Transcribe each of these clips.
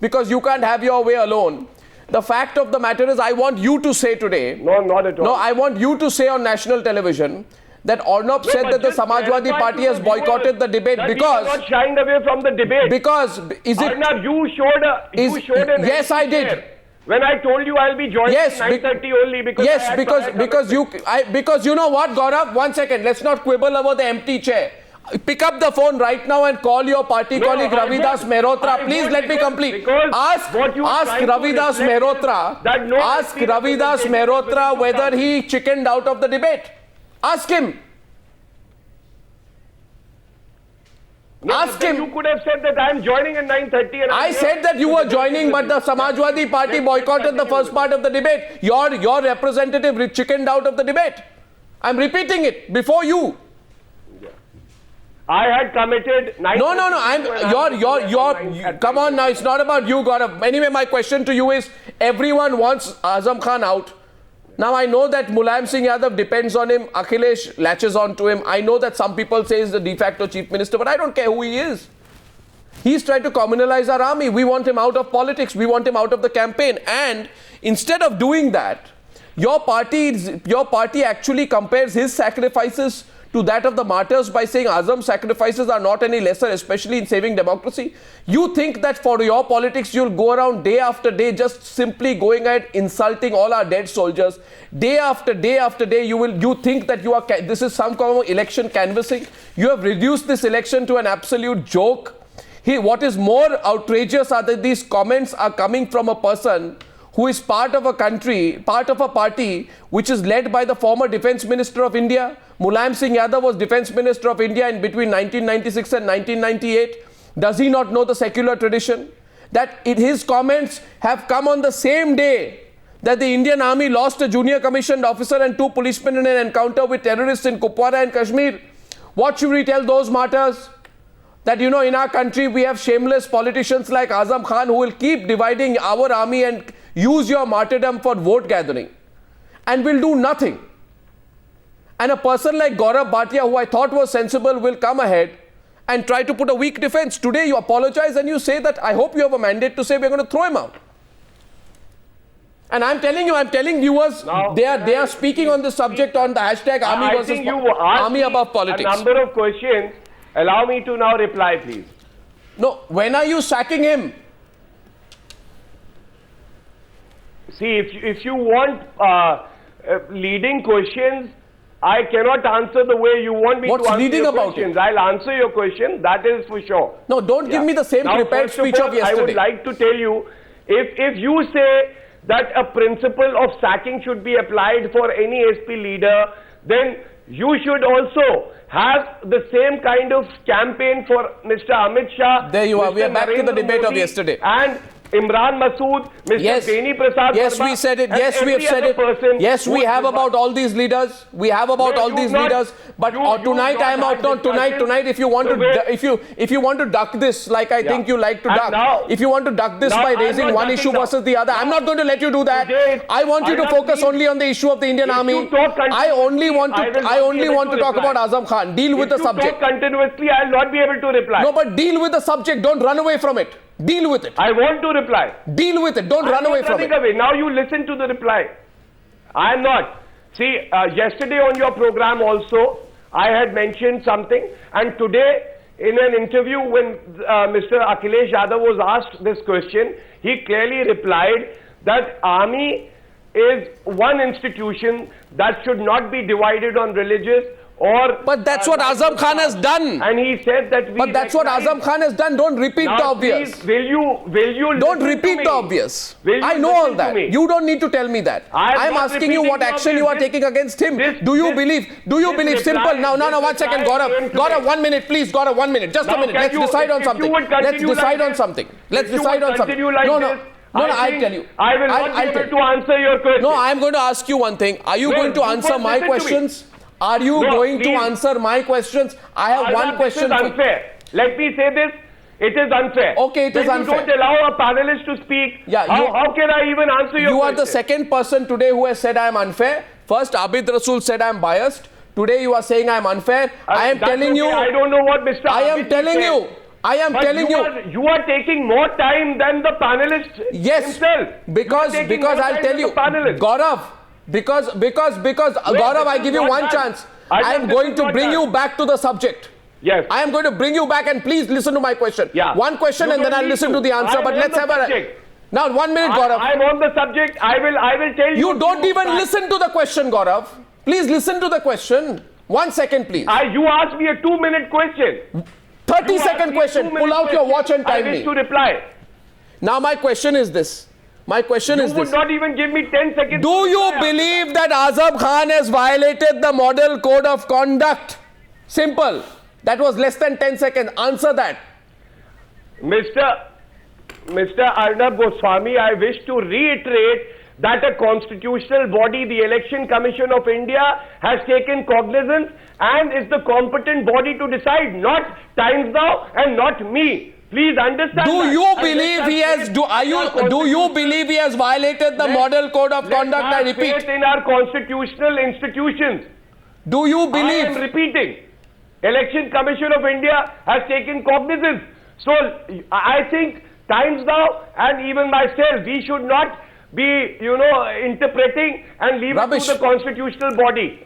because you can't have your way alone. The fact of the matter is, I want you to say today. No, not at all. No, I want you to say on national television that Arnab said that the Samajwadi Party has boycotted the debate because... We are not shying away from the debate. Because, is it... Arnab, you showed an... Yes, I did. When I told you I'll be joining at 9:30 only because... Yes, because you know what, Gaurav? 1 second, let's not quibble over the empty chair. Pick up the phone right now and call your party colleague Ravidas Mehrotra. Please let me complete. Ask Ravidas Mehrotra. Ask Ravidas Mehrotra whether he chickened out of the debate. Ask him. Ask him. You could have said that I am joining at 9:30. And I said that you were joining, but the Samajwadi Party boycotted the first part of the debate. Your representative chickened out of the debate. I'm repeating it before you. I had committed... Come on now, it's not about you, Gaurav. Anyway, my question to you is, everyone wants Azam Khan out. Now, I know that Mulayam Singh Yadav depends on him. Akhilesh latches on to him. I know that some people say he's the de facto chief minister, but I don't care who he is. He's tried to communalize our army. We want him out of politics. We want him out of the campaign. And instead of doing that, your party actually compares his sacrifices to that of the martyrs by saying Azam's sacrifices are not any lesser, especially in saving democracy. You think that for your politics, you'll go around day after day just simply going ahead insulting all our dead soldiers. Day after day after day, you think that this is some kind of election canvassing. You have reduced this election to an absolute joke. What is more outrageous are that these comments are coming from a person who is part of a party which is led by the former Defence Minister of India. Mulayam Singh Yadav was Defence Minister of India in between 1996 and 1998. Does he not know the secular tradition? That his comments have come on the same day that the Indian Army lost a junior commissioned officer and 2 policemen in an encounter with terrorists in Kupwara and Kashmir. What should we tell those martyrs? That, in our country we have shameless politicians like Azam Khan who will keep dividing our army and use your martyrdom for vote gathering and will do nothing. And a person like Gaurav Bhatia, who I thought was sensible, will come ahead and try to put a weak defense. Today you apologize and you say that I hope you have a mandate to say we're going to throw him out. And I'm telling viewers, they are speaking on this subject on the hashtag army above politics. A number of questions. Allow me to now reply, please. No, when are you sacking him? See, if you want leading questions, I cannot answer the way you want me to answer your questions. I'll answer your question, that is for sure. No, don't give me the same prepared speech of yesterday. I would like to tell you, if you say that a principle of sacking should be applied for any SP leader, then you should also have the same kind of campaign for Mr. Amit Shah. There you are. We are back to the debate of yesterday. And Imran Masood, Mr. Beni Prasad. Yes, we said it. Yes, we have said it. Yes, we have about all these leaders. We have about all these leaders. But tonight I am out. No, tonight. If you want to, if you want to duck this, like I think you like to duck. If you want to duck this by raising one issue versus the other, I'm not going to let you do that. I want you to focus only on the issue of the Indian Army. I only want to talk about Azam Khan. Deal with the subject. If you talk continuously, I will not be able to reply. No, but deal with the subject. Don't run away from it. Deal with it. I want to reply. Deal with it. Don't run away from it. Now you listen to the reply. I am not. See, yesterday on your program also, I had mentioned something. And today, in an interview when Mr. Akhilesh Yadav was asked this question, he clearly replied that army is one institution that should not be divided on religious or... But that's what Azam Khan has done. And he said that But that's what Azam Khan has done. Don't repeat the obvious. Please, will you don't repeat the obvious. I know all that. You don't need to tell me that. I'm asking you what action you are taking against him. Do you believe? Simple. Now, 1 second, Gaurav, 1 minute, please. Gaurav, 1 minute. Just a minute. Let's decide on something. Let's decide on something. No, I'll tell you. I will not be able to answer your question. No, I'm going to ask you one thing. Are you going to answer my questions? Are you going to answer my questions? I have one question. This is unfair. Let me say this. It is unfair. Okay, it is unfair. You don't allow a panelist to speak. Yeah, how can I even answer your question? You are the second person today who has said I am unfair. First, Abid Rasool said I am biased. Today you are saying I am unfair. I am telling you. I don't know what Mr. I am telling you. I am telling you. You are taking more time than the panelist himself. Because I'll tell you, Gaurav, because Gaurav, I give you one chance. I am going to bring you back to the subject. Yes. I am going to bring you back, and please listen to my question. Yeah. One question and then I'll listen to the answer. But let's have a... Now, 1 minute, Gaurav. I'm on the subject. I will tell you. You don't even listen to the question, Gaurav. Please listen to the question. 1 second, please. You asked me a 2-minute question. 30-second question. Pull out your watch and time me. I wish to reply. Now, my question is this. My question is this. You would not even give me 10 seconds. Do you believe that Azam Khan has violated the model code of conduct? Simple. That was less than 10 seconds. Answer that. Mr. Arnab Goswami, I wish to reiterate that a constitutional body, the Election Commission of India, has taken cognizance and is the competent body to decide, not Times Now and not me. Please understand. Do you believe he has? Do you believe he has violated the model code of conduct? I repeat. Faith in our constitutional institutions. Do you believe? I am repeating. Election Commission of India has taken cognizance. So I think Times Now and even myself, we should not be, interpreting and leave it to the constitutional body.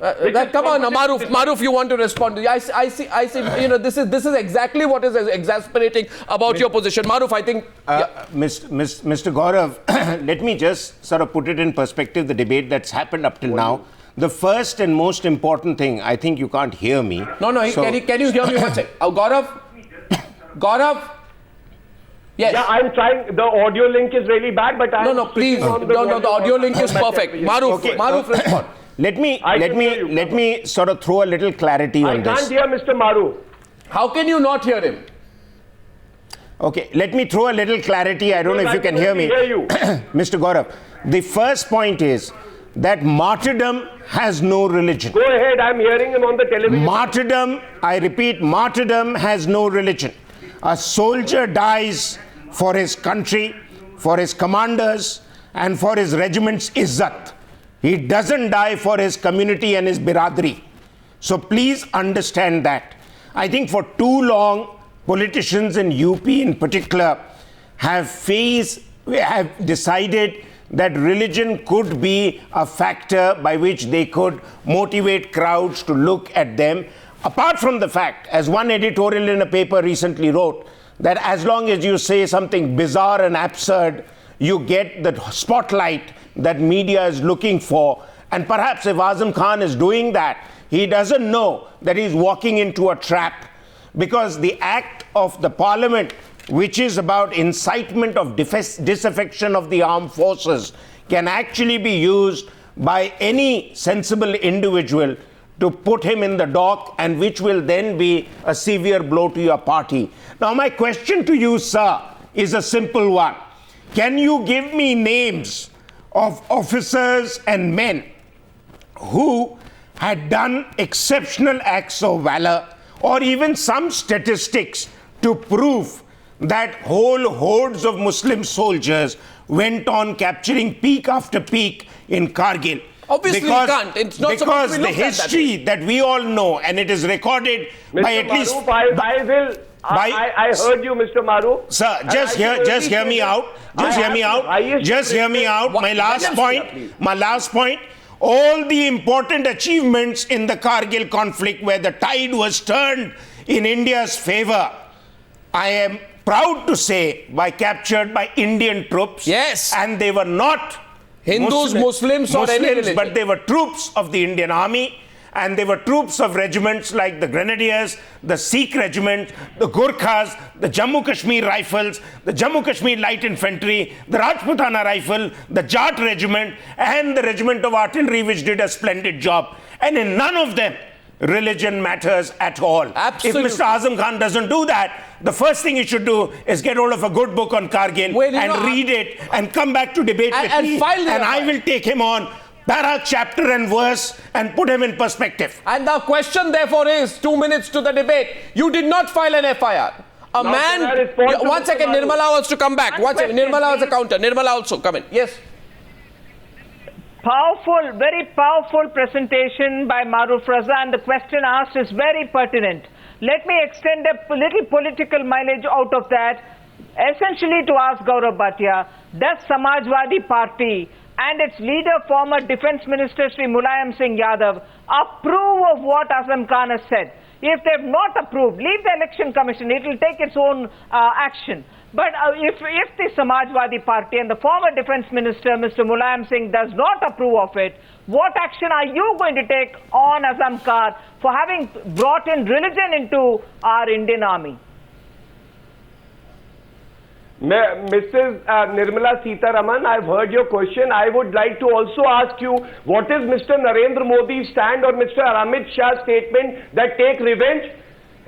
Come on, Maruf, you want to respond? I see. This is exactly what is exasperating about your position, Maruf. I think. Mr. Gaurav, let me just sort of put it in perspective. The debate that's happened up till now. The first and most important thing, I think you can't hear me. No. Can you hear me one second? Gaurav. Yes. Yeah, I'm trying. The audio link is really bad, but please. The audio link is perfect. Maruf, respond. Let me sort of throw a little clarity on this. I can't hear Mr. Maru. How can you not hear him? Okay, let me throw a little clarity. I don't know if you can hear me. Mr. Gaurav, the first point is that martyrdom has no religion. Go ahead, I'm hearing him on the television. Martyrdom, I repeat, martyrdom has no religion. A soldier dies for his country, for his commanders, and for his regiment's izzat. He doesn't die for his community and his biradri. So please understand that. I think for too long, politicians in UP in particular have decided that religion could be a factor by which they could motivate crowds to look at them. Apart from the fact, as one editorial in a paper recently wrote, that as long as you say something bizarre and absurd, you get the spotlight that media is looking for. And perhaps if Azam Khan is doing that, he doesn't know that he's walking into a trap, because the act of the parliament, which is about incitement of disaffection of the armed forces, can actually be used by any sensible individual to put him in the dock, and which will then be a severe blow to your party. Now, my question to you, sir, is a simple one. Can you give me names of officers and men who had done exceptional acts of valor, or even some statistics to prove that whole hordes of Muslim soldiers went on capturing peak after peak in Kargil? Obviously, you can't. It's not because the history that we all know, and it is recorded by at least. I heard you, Mr. Maru. Sir, just hear me out. Just hear me out. My last point. All the important achievements in the Kargil conflict, where the tide was turned in India's favor, I am proud to say, captured by Indian troops. Yes. And they were not Hindus, Muslims, or any religion. But they were troops of the Indian Army, and they were troops of regiments like the Grenadiers, the Sikh Regiment, the Gurkhas, the Jammu Kashmir Rifles, the Jammu Kashmir Light Infantry, the Rajputana Rifle, the Jat Regiment, and the Regiment of Artillery, which did a splendid job. And in none of them, religion matters at all. Absolutely. If Mr. Azam Khan doesn't do that, the first thing he should do is get hold of a good book on Kargil and read it and come back to debate with me. And I will take him on para, chapter and verse and put him in perspective. And the question therefore is, 2 minutes to the debate, you did not file an FIR. One second, Nirmala wants to come back. One second, Nirmala has a counter. Nirmala also, come in. Yes. Powerful, very powerful presentation by Maruf Raza, and the question asked is very pertinent. let me extend a little political mileage out of that, essentially to ask Gaurav Bhatia, does Samajwadi Party and its leader, former Defence Minister Shri Mulayam Singh Yadav, approve of what Azam Khan has said? If they have not approved, leave the Election Commission, it will take its own action. But if the Samajwadi Party and the former Defence Minister, Mr. Mulayam Singh, does not approve of it, what action are you going to take on Azam Khan for having brought in religion into our Indian Army? Mrs. Nirmala Sitharaman, I've heard your question. I would like to also ask you, what is Mr. Narendra Modi's stand on Mr. Amit Shah's statement that take revenge?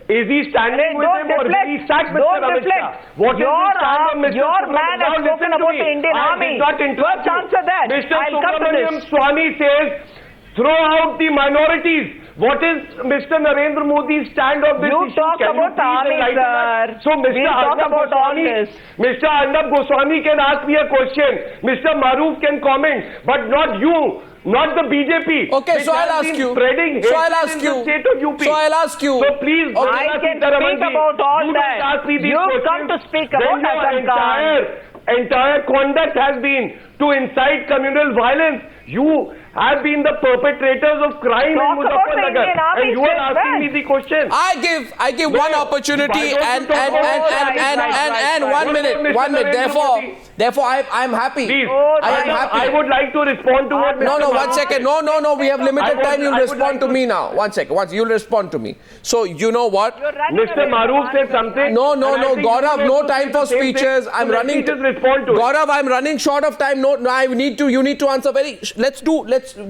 Is he standing with him or will he sack Mr. Amit Shah? What is his stand on Mr. Your man has spoken about the Indian Army. First answer that. Mr. Subramaniam Swamy says, throw out the minorities. What is Mr. Narendra Modi's stand on this issue? You talk about the army, sir. So Mr. Arnab Goswami can ask me a question. Mr. Maroof can comment, but not you. Not the BJP. Okay, so I'll ask you. So I'll ask you. So I'll ask you. So please, I can speak about all that. You've come to speak about Azam Khan. Entire conduct has been to incite communal violence. You have been the perpetrators of crime in Muzaffarnagar, and you are asking me the question. I give one opportunity and 1 minute. Therefore, I'm happy. Please, I am happy. I would like to respond to what Mr. No, 1 second. No. We have limited time. You'll respond to me now. 1 second. You'll respond to me. So you know what? Mr. Maroof said something. No. Gaurav, no time for speeches. I'm running. Gaurav, I'm running short of time. No, you need to answer very. Let's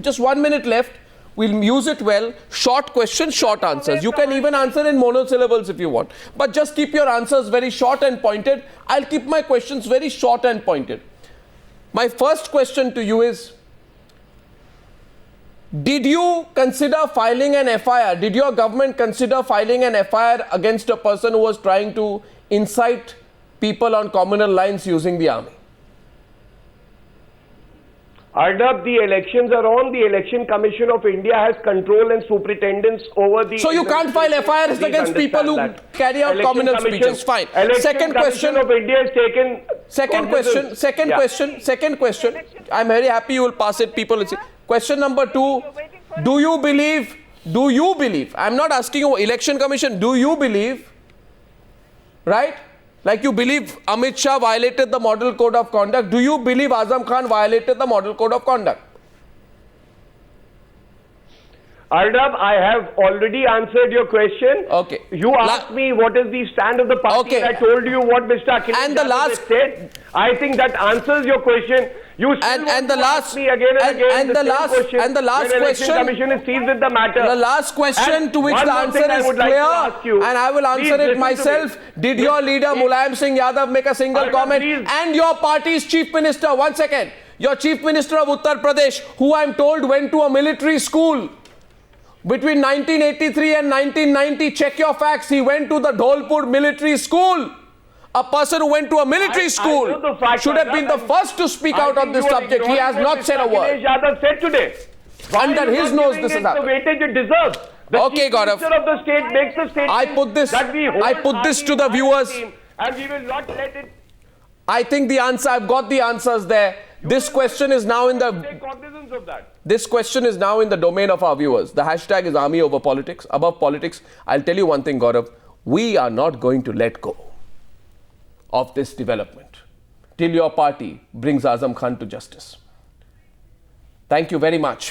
just 1 minute left. We'll use it well. Short questions, short answers. You can even answer in monosyllables if you want. But just keep your answers very short and pointed. I'll keep my questions very short and pointed. My first question to you is, did you consider filing an FIR? Did your government consider filing an FIR against a person who was trying to incite people on communal lines using the army? Arnab, the elections are on. The Election Commission of India has control and superintendence over the... So you can't file FIRs against people who carry out communal speeches. Fine. Second question of India has taken... Second question. I'm very happy you will pass it. People will see. Question number 2. Do you believe, I'm not asking you, Election Commission, do you believe, right? Like you believe Amit Shah violated the Model Code of Conduct. Do you believe Azam Khan violated the Model Code of Conduct? Arnab, I have already answered your question. Okay. You asked me what is the stand of the party. Okay. I told you what Mr. Akhilesh Yadav said. I think that answers your question. You still want to ask me again and again the same question. And the last when question. Election Commission is seized with the matter. The last question to which the answer is clear, and I will answer it myself. Did your leader Mulayam Singh Yadav make a single comment? And your party's chief minister, 1 second, your chief minister of Uttar Pradesh, who I'm told went to a military school between 1983 and 1990, check your facts, he went to the Dholpur military school. A person who went to a military school should have been the first to speak out on this subject. He has not said a word. Akhilesh Yadav said today. Under his nose this is happening. The weightage it deserves. Okay, Gaurav. The Chief Minister of the state makes a statement. I put this to the viewers. And we will not let it. I think the answer, I've got the answers there. This question is now in the... Take cognizance of that. This question is now in the domain of our viewers. The hashtag is army over politics, above politics. I'll tell you one thing, Gaurav. We are not going to let go of this development till your party brings Azam Khan to justice. Thank you very much.